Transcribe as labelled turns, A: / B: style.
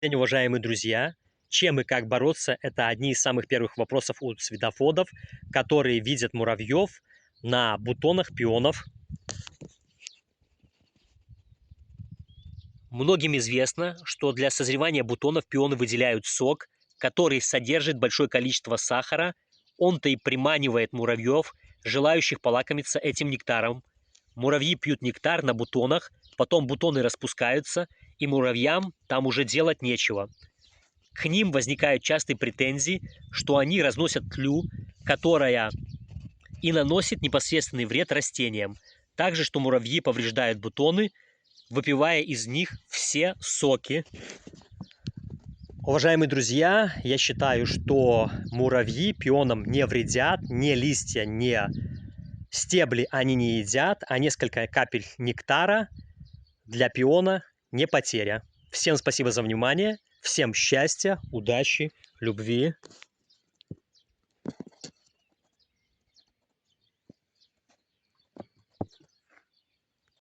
A: День, уважаемые друзья. Чем и как бороться – это одни из самых первых вопросов у цветоводов, которые видят муравьев на бутонах пионов. Многим известно, что для созревания бутонов пионы выделяют сок, который содержит большое количество сахара. Он-то и приманивает муравьев, желающих полакомиться этим нектаром. Муравьи пьют нектар на бутонах, потом бутоны распускаются, и муравьям там уже делать нечего. К ним возникают частые претензии, что они разносят тлю, которая и наносит непосредственный вред растениям. Также, что муравьи повреждают бутоны, выпивая из них все соки. Уважаемые друзья, я считаю, что муравьи пионам не вредят, ни листья, ни стебли они не едят, а несколько капель нектара для пиона не потеря. Всем спасибо за внимание, всем счастья, удачи, любви.